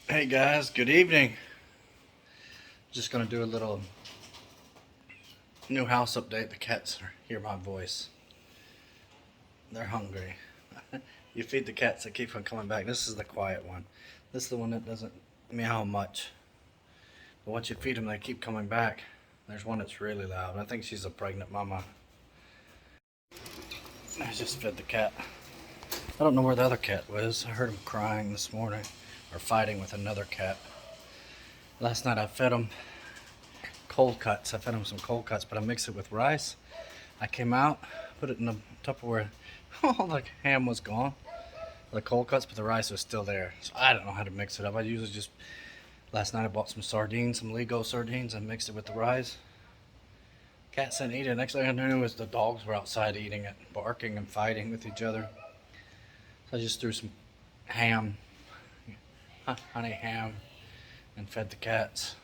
Hey guys, good evening. Just gonna do a little new house update. The cats hear my voice. They're hungry. You feed the cats, they keep on coming back. This is the quiet one. This is the one that doesn't meow much. But once you feed them, they keep coming back. There's one that's really loud. I think she's a pregnant mama. I just fed the cat. I don't know where the other cat was. I heard him crying this morning, or fighting with another cat. Last night I fed him cold cuts. I fed him some cold cuts, but I mixed it with rice. I came out, put it in the Tupperware. All the ham was gone, the cold cuts, but the rice was still there. So I don't know how to mix it up. I usually just, last night I bought some sardines, some Lego sardines, and mixed it with the rice. Cats didn't eat it. Next thing I knew was the dogs were outside eating it, barking and fighting with each other. So I just threw some ham, honey ham, and fed the cats.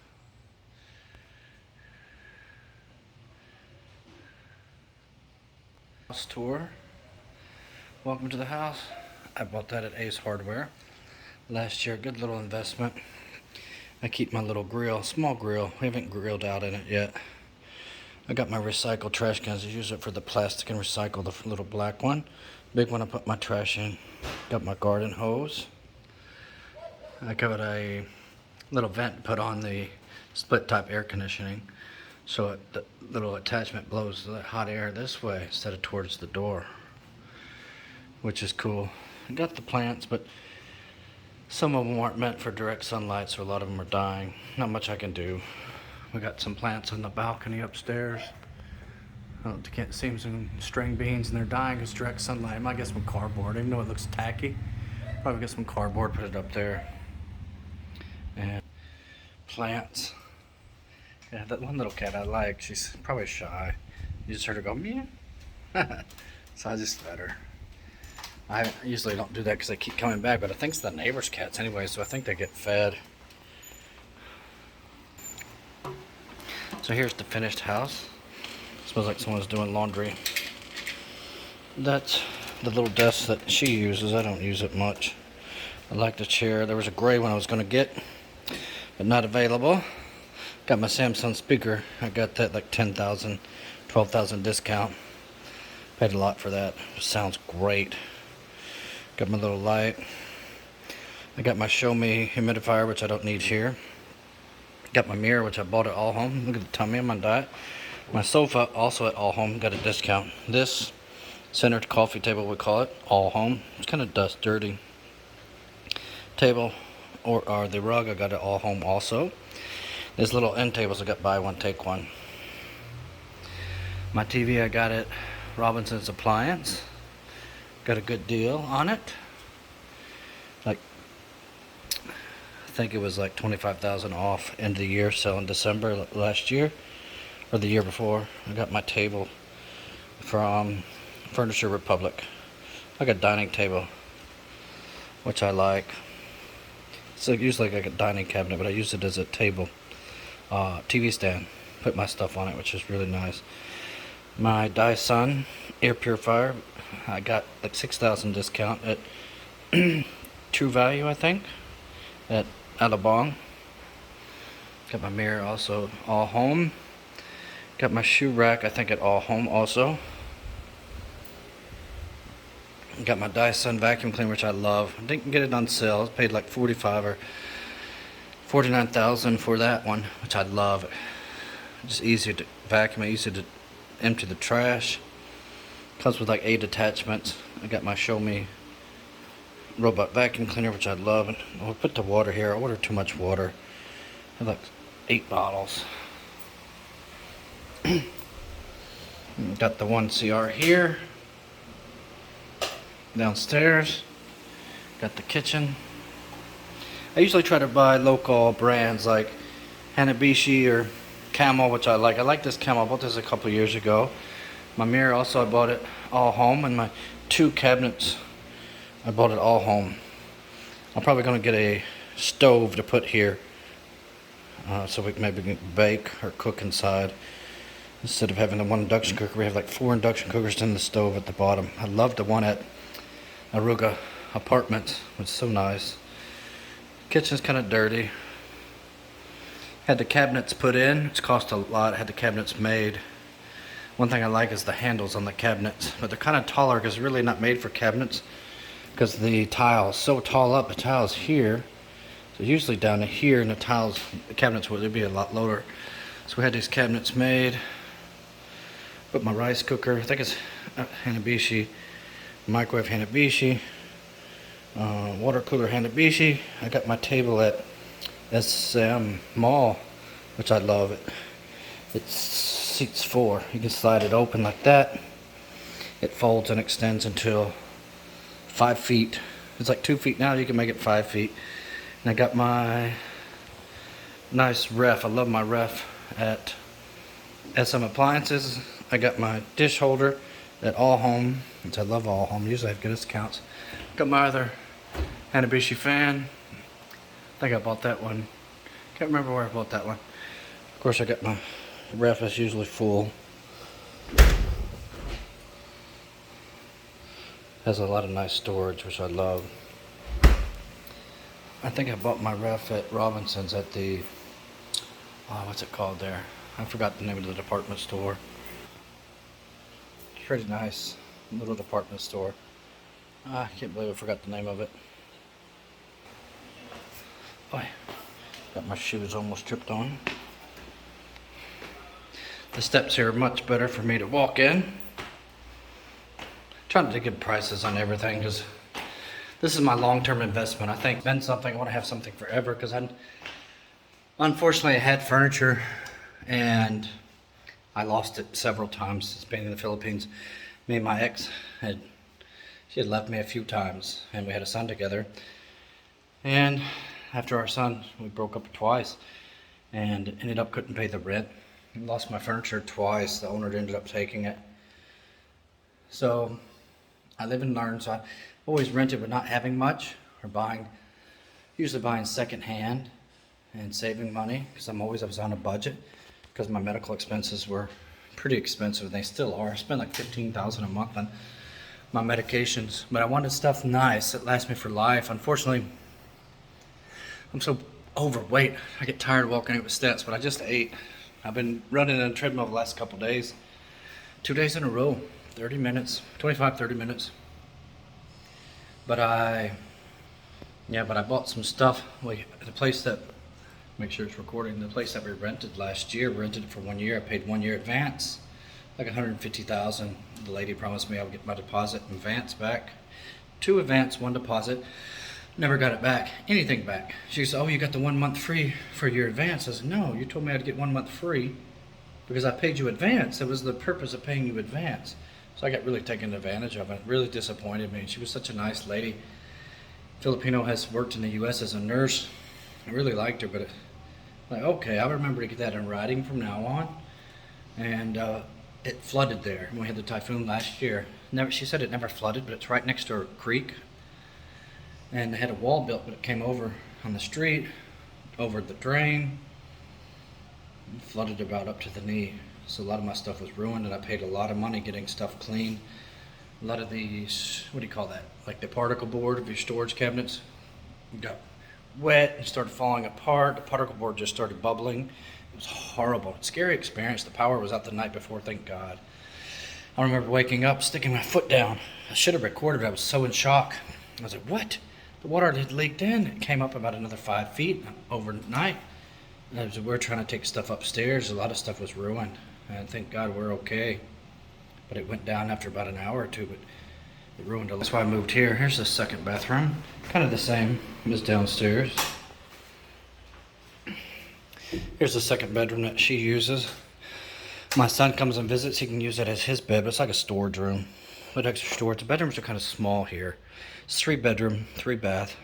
House tour. Welcome to the house. I bought that at Ace Hardware last year. Good little investment. I keep my little grill, small grill. We haven't grilled out in it yet. I got my recycled trash cans. I use it for the plastic and recycle the little black one. Big one I put my trash in. Got my garden hose. I got a little vent to put on the split type air conditioning, so the little attachment blows the hot air this way instead of towards the door, which is cool. I got the plants, but some of them aren't meant for direct sunlight, so a lot of them are dying. Not much I can do. We got some plants on the balcony upstairs. I can't see some string beans, and they're dying because direct sunlight. I might get some cardboard, even though it looks tacky. Probably get some cardboard, put it up there. And plants. Yeah, that one little cat I like, she's probably shy. You just heard her go meow. So I just fed her. I usually don't do that because they keep coming back, but I think it's the neighbor's cats anyway, so I think they get fed. So here's the finished house. Smells like someone's doing laundry. That's the little desk that she uses. I don't use it much. I like the chair. There was a gray one I was going to get, but not available. Got my Samsung speaker. I got that like 10,000, 12,000 discount. Paid a lot for that. It sounds great. Got my little light. I got my Show Me humidifier, which I don't need here. Got my mirror, which I bought at All Home. Look at the tummy on my diet. My sofa, also at All Home, got a discount. This centered coffee table, we call it, All Home. It's kind of dust dirty. Table, or the rug, I got at All Home also. These little end tables, I got buy one, take one. My TV, I got at Robinson's Appliance. Got a good deal on it. Like, I think it was like 25,000 off end of the year, so in December last year, or the year before. I got my table from Furniture Republic. Like a dining table, which I like. So usually like a dining cabinet, but I use it as a table. TV stand. Put my stuff on it, which is really nice. My Dyson air purifier, I got like 6,000 discount at True Value, I think, at Alabang. Got my mirror also All Home. Got my shoe rack, I think, at All Home also. Got my Dyson vacuum cleaner, which I love. I didn't get it on sale. I paid like 45 or 49,000 for that one, which I love. Just easy to vacuum, easy to empty the trash. Comes with like 8 attachments. I got my Show Me robot vacuum cleaner, which I love. And I'll put the water here. I ordered too much water. I have like 8 bottles. Got the 1CR here. Downstairs. Got the kitchen. I usually try to buy local brands like Hanabishi or Camel, which I like. I like this Camel. I bought this a couple years ago. My mirror also, I bought it All Home, and my 2 cabinets I bought it All Home. I'm probably going to get a stove to put here, so we can maybe bake or cook inside. Instead of having the one induction cooker, we have like 4 induction cookers in the stove at the bottom. I love the one at Aruga Apartments. It's so nice. Kitchen's kind of dirty. Had the cabinets put in. It's cost a lot. Had the cabinets made. One thing I like is the handles on the cabinets, but they're kind of taller because they're really not made for cabinets because the tile's so tall up. The tile's here, so usually down to here, and the cabinets would be a lot lower. So we had these cabinets made. Put my rice cooker. I think it's Hanabishi. Microwave Hanabishi. Water cooler Hanabishi. I got my table at SM Mall, which I love. It seats 4. You can slide it open like that. It folds and extends until 5 feet. It's like 2 feet now. You can make it 5 feet. And I got my nice ref. I love my ref at SM Appliances. I got my dish holder at All Home, which I love All Home. Usually I have good discounts. Got my other Hanabishi fan. I think I bought that one. Can't remember where I bought that one. Of course, I got my ref is usually full. Has a lot of nice storage, which I love. I think I bought my ref at Robinson's at the, what's it called there? I forgot the name of the department store. Pretty nice little department store. I can't believe I forgot the name of it. Oh, got my shoes almost tripped on. The steps here are much better for me to walk in. Trying to get prices on everything because this is my long-term investment. I think spend something, I want to have something forever because unfortunately I had furniture and I lost it several times since being in the Philippines. Me and my ex she had left me a few times and we had a son together. And after our son, we broke up twice and ended up couldn't pay the rent. I lost my furniture twice. The owner ended up taking it. So I live and learn. So I always rented but not having much or usually buying second hand and saving money because I was on a budget because my medical expenses were pretty expensive. They still are. I spend like $15,000 a month on my medications, but I wanted stuff nice that lasts me for life. Unfortunately, I'm so overweight. I get tired walking up with steps, but I just ate. I've been running on a treadmill the last couple days. 2 days in a row, 30 minutes, 25, 30 minutes. But I bought some stuff. The place that, make sure it's recording, the place that we rented last year, we rented it for 1 year. I paid 1 year advance, like $150,000. The lady promised me I would get my deposit in advance back. 2 advance, 1 deposit. Never got it back, anything back. She said, oh, you got the 1 month free for your advance. I said, no, you told me I'd get 1 month free because I paid you advance. That was the purpose of paying you advance. So I got really taken advantage of it. It really disappointed me. She was such a nice lady. Filipino, has worked in the U.S. as a nurse. I really liked her, but like, okay, I remember to get that in writing from now on. And it flooded there. We had the typhoon last year. She said it never flooded, but it's right next to a creek. And they had a wall built, but it came over on the street, over the drain, and flooded about up to the knee. So a lot of my stuff was ruined, and I paid a lot of money getting stuff clean. A lot of these, what do you call that? Like the particle board of your storage cabinets got wet and started falling apart. The particle board just started bubbling. It was horrible. Scary experience. The power was out the night before, thank God. I remember waking up, sticking my foot down. I should have recorded it. I was so in shock. I was like, what? The water had leaked in. It came up about another 5 feet overnight. As we were trying to take stuff upstairs, a lot of stuff was ruined. And thank God we're okay. But it went down after about an hour or two, but it ruined it. That's why I moved here. Here's the second bathroom. Kind of the same as downstairs. Here's the second bedroom that she uses. My son comes and visits. He can use it as his bed, but it's like a storage room with extra storage. The bedrooms are kind of small here. It's 3 bedroom, 3 bath.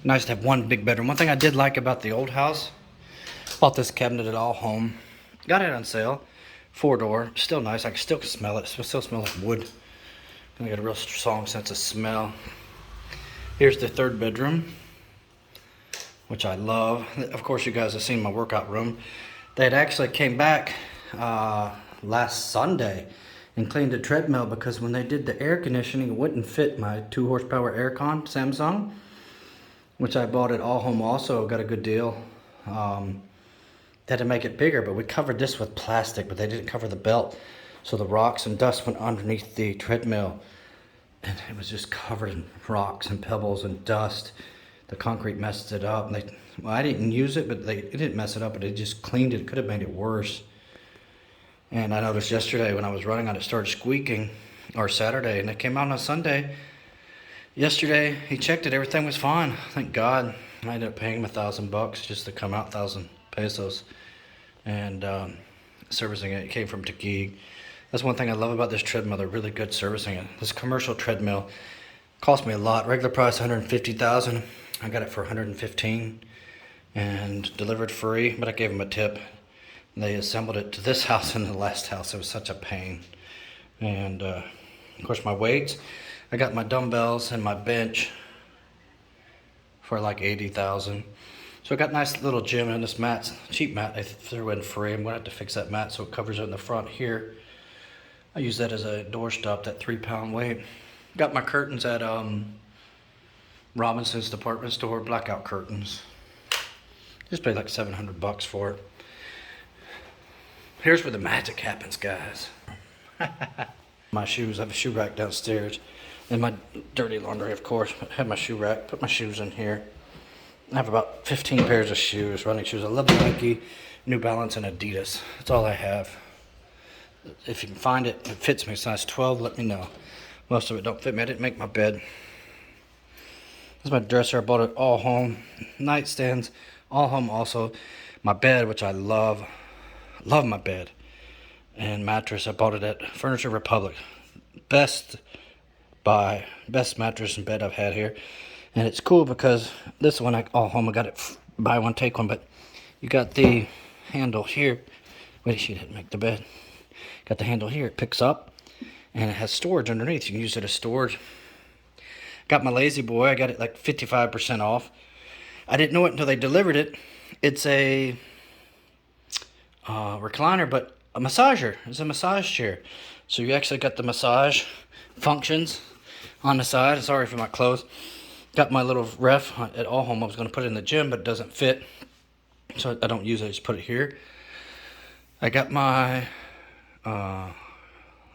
Nice to have 1 big bedroom. One thing I did like about the old house, bought this cabinet at All Home. Got it on sale. 4-door. Still nice. I can still smell it. It still smells like wood. I got a real strong sense of smell. Here's the 3rd bedroom, which I love. Of course, you guys have seen my workout room. They had actually came back last Sunday and cleaned the treadmill because when they did the air conditioning, it wouldn't fit my 2 horsepower aircon Samsung. which I bought at All Home also. Got a good deal. They had to make it bigger, but we covered this with plastic, but they didn't cover the belt. So the rocks and dust went underneath the treadmill, and it was just covered in rocks and pebbles and dust. The concrete messed it up. And well, I didn't use it, but it didn't mess it up, but it just cleaned it. It could have made it worse. And I noticed yesterday when I was running on it, started squeaking, or Saturday, and it came out on a Sunday. Yesterday, he checked it, everything was fine. Thank God. I ended up paying him $1,000 just to come out, 1,000 pesos. And servicing it. It came from Taguig. That's one thing I love about this treadmill. They're really good servicing it. This commercial treadmill cost me a lot. Regular price $150,000. I got it for $115,000 and delivered free, but I gave them a tip. They assembled it to this house and the last house. It was such a pain. And of course my weights. I got my dumbbells and my bench for like $80,000. So I got a nice little gym, and this mat's cheap mat they threw in free. I'm gonna have to fix that mat so it covers it in the front here. I use that as a doorstop, that 3-pound weight. Got my curtains at Robinson's department store, blackout curtains. Just paid like $700 for it. Here's where the magic happens, guys. My shoes, I have a shoe rack downstairs. And my dirty laundry, of course. I have my shoe rack, put my shoes in here. I have about 15 pairs of shoes, running shoes. I love Nike, New Balance, and Adidas. That's all I have. If you can find it, it fits me, size 12, let me know. Most of it don't fit me. I didn't make my bed. This is my dresser. I bought it All Home. Nightstands, All Home also. My bed, which I love. Love my bed. And mattress, I bought it at Furniture Republic. Best mattress and bed I've had here. And it's cool because this one, All Home, I got it buy one, take one. But you got the handle here. Wait, she didn't make the bed. Got the handle here. It picks up. And it has storage underneath. You can use it as storage. Got my Lazy Boy. I got it like 55% off. I didn't know it until they delivered it. It's a recliner, but a massager. It's a massage chair. So you actually got the massage functions on the side. Sorry for my clothes. Got my little ref at All Home. I was going to put it in the gym, but it doesn't fit. So I don't use it. I just put it here. I got my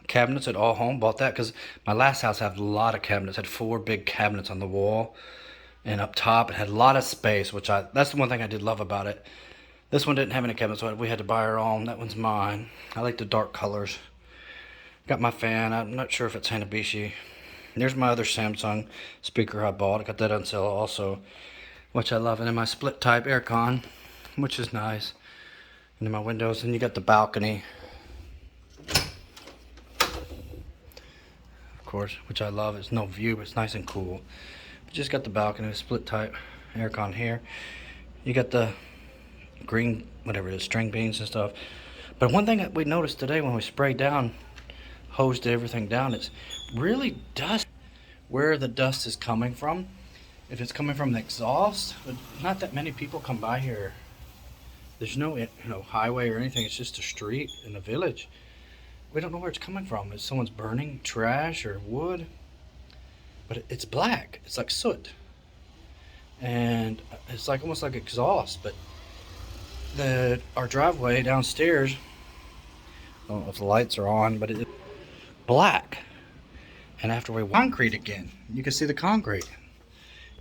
cabinets at All Home. Bought that because my last house had a lot of cabinets. Had 4 big cabinets on the wall. And up top, it had a lot of space, that's the one thing I did love about it. This one didn't have any cabinets, so we had to buy our own. That one's mine. I like the dark colors. Got my fan. I'm not sure if it's Hanabishi. There's my other Samsung speaker I bought. I got that on sale also, which I love. And then my split type aircon, which is nice. And then my windows. And you got the balcony, of course, which I love. It's no view, but it's nice and cool. Just got the balcony, split type aircon here. You got the green, whatever it is, string beans and stuff. But one thing that we noticed today when we sprayed down, hosed everything down, it's really dust. Where the dust is coming from, if it's coming from the exhaust, but not that many people come by here. There's no highway or anything. It's just a street in a village. We don't know where it's coming from. Is someone's burning trash or wood? But it's black. It's like soot. And it's like almost like exhaust. But our driveway downstairs, I don't know if the lights are on, but it's black. And after we concrete again, you can see the concrete.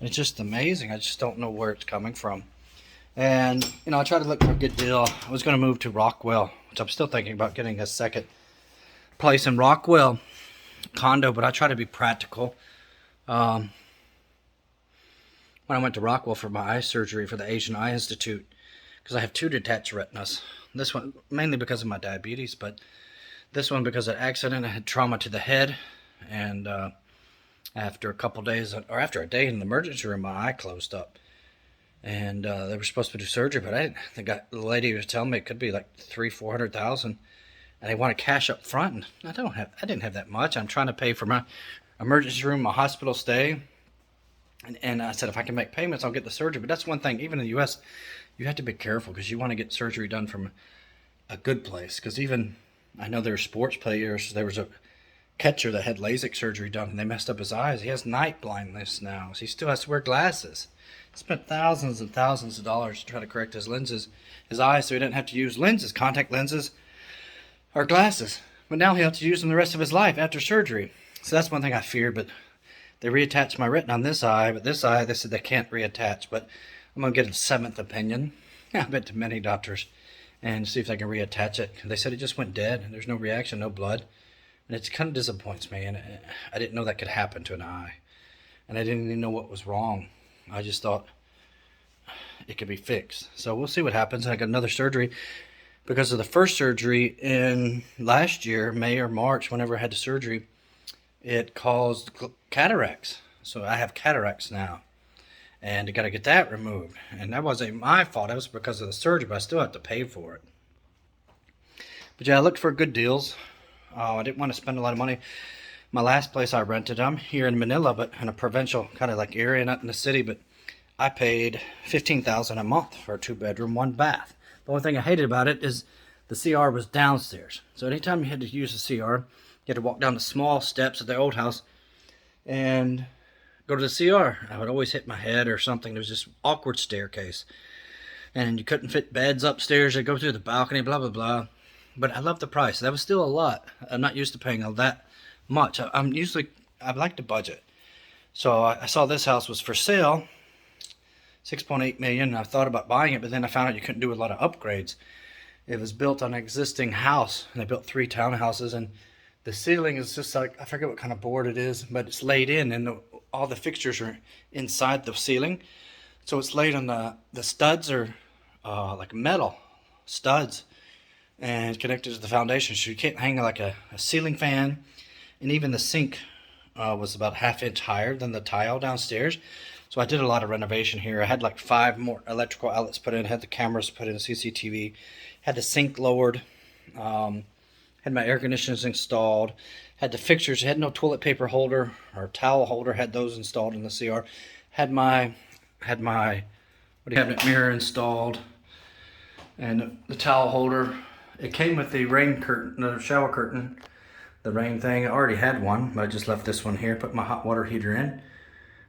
It's just amazing. I just don't know where it's coming from. And I tried to look for a good deal. I was going to move to Rockwell, which I'm still thinking about getting a second place in Rockwell condo, but I try to be practical. When I went to Rockwell for my eye surgery for the Asian Eye Institute, because I have 2 detached retinas. This one mainly because of my diabetes, but this one because of accident. I had trauma to the head, and after a couple days, or after a day in the emergency room, my eye closed up. And they were supposed to do surgery, but the lady was telling me it could be like $300,000-400,000, and they wanted cash up front. And I didn't have that much. I'm trying to pay for my emergency room, my hospital stay, and I said if I can make payments, I'll get the surgery. But that's one thing. Even in the U.S., you have to be careful because you want to get surgery done from a good place. Because even I know there are sports players. There was a catcher that had LASIK surgery done, and they messed up his eyes. He has night blindness now, so he still has to wear glasses. Spent thousands and thousands of dollars to try to correct his lenses, his eyes, so he didn't have to use lenses, contact lenses, or glasses. But now he'll have to use them the rest of his life after surgery. So that's one thing I feared, but they reattached my retina on this eye, but this eye, they said they can't reattach, but I'm going to get a 7th opinion. I've been to many doctors and see if they can reattach it. They said it just went dead. There's no reaction, no blood. And it kind of disappoints me, and I didn't know that could happen to an eye. And I didn't even know what was wrong. I just thought it could be fixed. So we'll see what happens. I got another surgery because of the first surgery in last year, May or March, whenever I had the surgery, it caused cataracts. So I have cataracts now. And I got to get that removed. And that wasn't my fault. That was because of the surgery, but I still have to pay for it. But yeah, I looked for good deals. I didn't want to spend a lot of money. My last place I rented, I'm here in Manila, but in a provincial kind of like area, not in the city, but I paid $15,000 a month for a 2-bedroom, 1 bath. The only thing I hated about it is the CR was downstairs. So anytime you had to use the CR, you had to walk down the small steps of the old house and go to the CR. I would always hit my head or something. There was just awkward staircase. And you couldn't fit beds upstairs. You'd go through the balcony, blah, blah, blah. But I love the price. That was still a lot. I'm not used to paying all that much. I like to budget. So I saw this house was for sale, $6.8 million. I thought about buying it, but then I found out you couldn't do a lot of upgrades. It was built on an existing house, and they built 3 townhouses, and the ceiling is just like, I forget what kind of board it is, but it's laid in, and all the fixtures are inside the ceiling. So it's laid on the studs are like metal studs and connected to the foundation. So you can't hang like a ceiling fan. And even the sink was about 1/2 inch higher than the tile downstairs. So I did a lot of renovation here. I had like 5 more electrical outlets put in, had the cameras put in, CCTV, had the sink lowered, had my air conditioners installed, had the fixtures, had no toilet paper holder or towel holder, had those installed in the CR, had my cabinet mirror installed, and the towel holder. It came with the rain curtain, the shower curtain, the rain thing. I already had one, but I just left this one here, put my hot water heater in.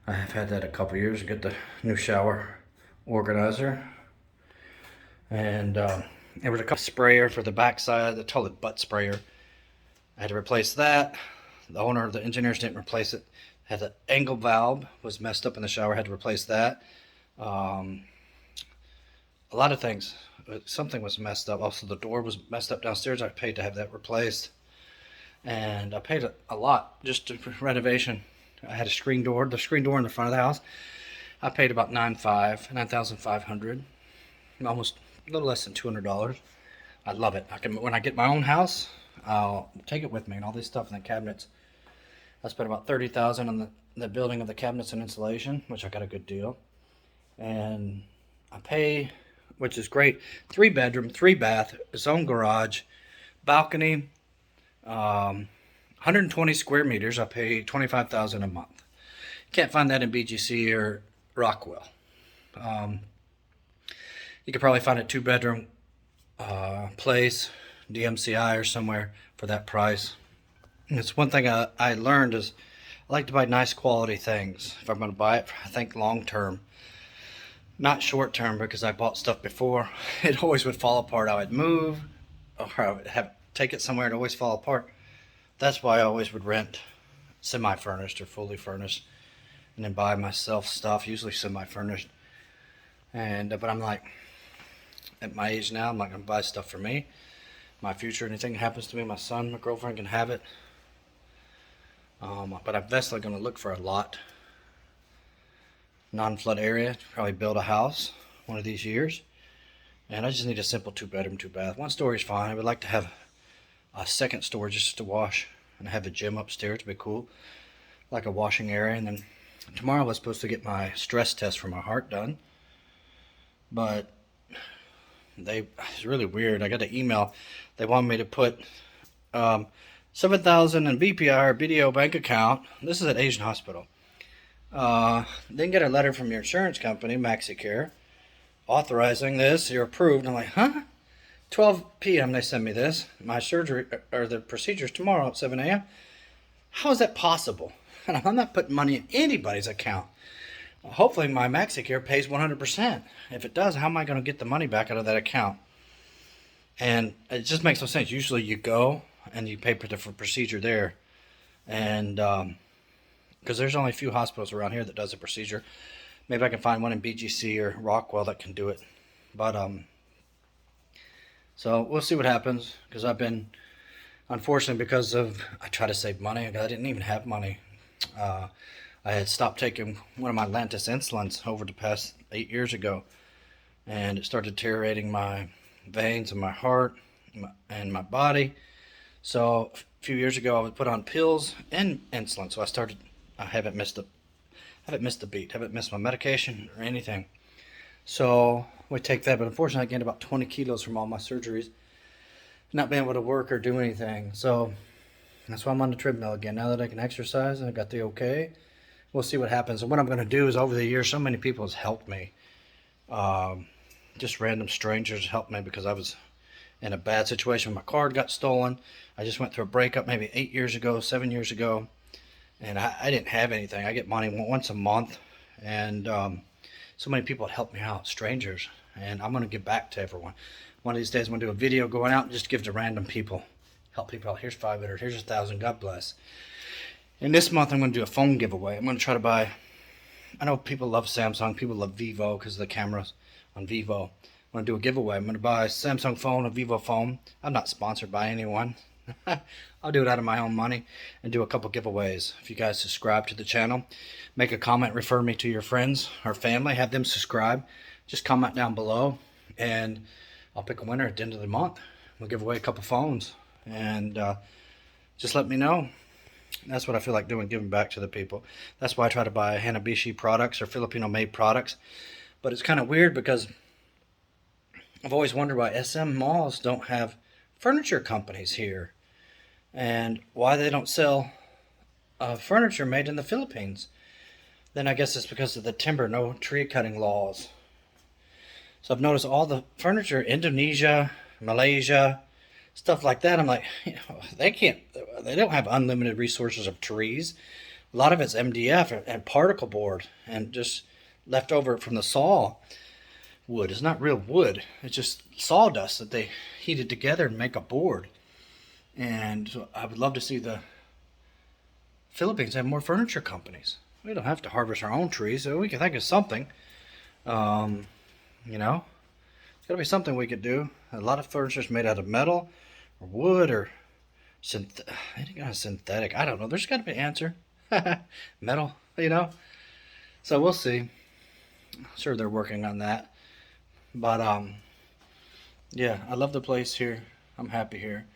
I have had that a couple years to get the new shower organizer. And there was a couple sprayer for the backside, the toilet butt sprayer. I had to replace that. The owner, the engineers didn't replace it. Had the angle valve was messed up in the shower, had to replace that. A lot of things. Something was messed up. Also, the door was messed up downstairs. I paid to have that replaced. And I paid a lot just for renovation. I had a screen door, the screen door in the front of the house. I paid about $9,500, almost a little less than $200. I love it. When I get my own house, I'll take it with me and all this stuff in the cabinets. I spent about $30,000 on the building of the cabinets and insulation, which I got a good deal. And I pay, which is great, 3-bedroom, 3-bath, its own garage, balcony, 120 square meters. I pay $25,000 a month. Can't find that in BGC or Rockwell. You could probably find a 2-bedroom place, DMCI or somewhere for that price. And it's one thing I learned is I like to buy nice quality things. If I'm going to buy it, I think long term, not short term, because I bought stuff before. It always would fall apart. I would move, or I would take it somewhere and always fall apart. That's why I always would rent semi-furnished or fully furnished, and then buy myself stuff, usually semi-furnished. And but I'm like, at my age now, I'm not going to buy stuff for me. My future, anything happens to me, my son, my girlfriend can have it. But I'm definitely going to look for a lot, non-flood area, probably build a house one of these years. And I just need a simple 2-bedroom, 2-bath. 1 story is fine. I would like to have a 2nd story just to wash and have a gym upstairs to be cool, like a washing area. And then tomorrow I was supposed to get my stress test for my heart done, but it's really weird. I got an email. They wanted me to put $7,000 in BPI or BDO bank account. This is at Asian Hospital. Then get a letter from your insurance company, MaxiCare, authorizing this. You're approved. I'm like, huh? 12 p.m. they send me this. My surgery or the procedure's tomorrow at 7 a.m. How is that possible? And I'm not putting money in anybody's account. hopefully my MaxiCare pays 100%. If it does, how am I going to get the money back out of that account? And it just makes no sense. Usually you go and you pay for the procedure there. And because there's only a few hospitals around here that does a procedure. Maybe I can find one in BGC or Rockwell that can do it. But so we'll see what happens, because I've been, unfortunately, because of, I try to save money. I didn't even have money. I had stopped taking one of my Lantus insulins over the past 8 years ago, and it started deteriorating my veins and my heart and my body. So a few years ago I was put on pills and insulin. So I haven't missed a beat, haven't missed my medication or anything. So we take that, but unfortunately I gained about 20 kilos from all my surgeries, not being able to work or do anything. So that's why I'm on the treadmill again. Now that I can exercise and I got the okay, we'll see what happens. And what I'm going to do is, over the years, so many people has helped me. Just random strangers helped me, because I was in a bad situation. My card got stolen. I just went through a breakup maybe 7 years ago. And I didn't have anything. I get money once a month. And so many people had helped me out, strangers. And I'm going to give back to everyone. One of these days I'm going to do a video going out and just give to random people. Help people out. Here's 500, here's 1,000, God bless. And this month I'm going to do a phone giveaway. I'm going to try to buy, I know people love Samsung, people love Vivo because of the cameras on Vivo. I'm going to do a giveaway. I'm going to buy a Samsung phone, a Vivo phone. I'm not sponsored by anyone. I'll do it out of my own money and do a couple giveaways. If you guys subscribe to the channel, make a comment, refer me to your friends or family, have them subscribe. Just comment down below and I'll pick a winner at the end of the month. We'll give away a couple phones, and just let me know. That's what I feel like doing, giving back to the people. That's why I try to buy Hanabishi products or Filipino made products. But it's kind of weird, because I've always wondered why SM malls don't have furniture companies here, and why they don't sell furniture made in the Philippines. Then I guess it's because of the timber, no tree cutting laws. So I've noticed all the furniture, Indonesia, Malaysia, stuff like that. I'm like, they don't have unlimited resources of trees. A lot of it's MDF and particle board and just left over from the saw wood. It's not real wood. It's just sawdust that they heated together and make a board. And so I would love to see the Philippines have more furniture companies. We don't have to harvest our own trees, so we can think of something. You know, it's got to be something we could do. A lot of furniture is made out of metal or wood or any kind of synthetic. I don't know. There's got to be an answer. Metal, you know. So we'll see. I'm sure they're working on that. But yeah, I love the place here. I'm happy here.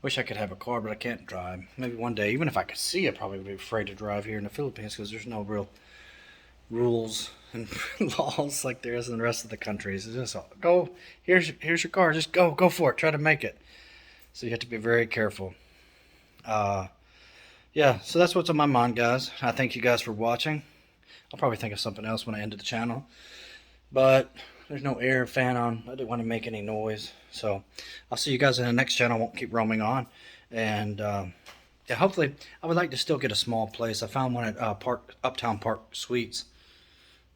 Wish I could have a car, but I can't drive. Maybe one day, even if I could see, I probably would be afraid to drive here in the Philippines, because there's no real rules and laws like there is in the rest of the countries. It's just go, here's your car, just go for it, try to make it. So you have to be very careful. Yeah, so that's what's on my mind, guys. I thank you guys for watching. I'll probably think of something else when I end the channel, but there's no air fan on. I didn't want to make any noise. So I'll see you guys in the next channel. I won't keep roaming on. And yeah, hopefully I would like to still get a small place. I found one at Uptown Park Suites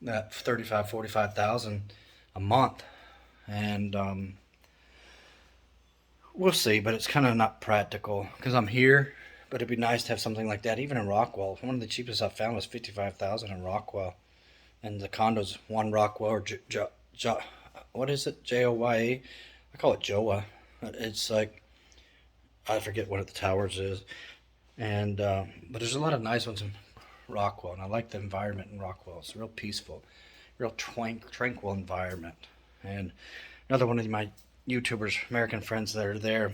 at $45,000 a month, and we'll see. But it's kind of not practical because I'm here. But it'd be nice to have something like that, even in Rockwell. One of the cheapest I found was $55,000 in Rockwell, and the condos, one Rockwell, or what is it, Joya? I call it Joa. It's like, I forget what the towers is, and but there's a lot of nice ones in Rockwell, and I like the environment in Rockwell. It's real peaceful, real tranquil environment. And another one of my YouTubers, American friends that are there,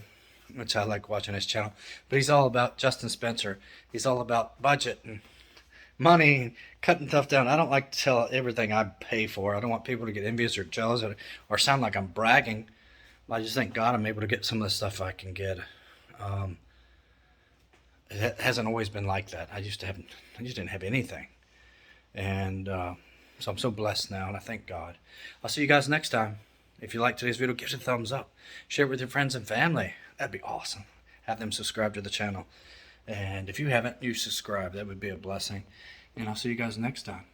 which I like watching his channel, but he's all about Justin Spencer. He's all about budget and money and cutting stuff down. I don't like to tell everything I pay for. I don't want people to get envious or jealous or sound like I'm bragging. I just thank God I'm able to get some of the stuff I can get. It hasn't always been like that. I just didn't have anything, and so I'm so blessed now, and I thank God. I'll see you guys next time. If you like today's video, give it a thumbs up. Share it with your friends and family. That'd be awesome. Have them subscribe to the channel. And if you haven't, you subscribe. That would be a blessing. And I'll see you guys next time.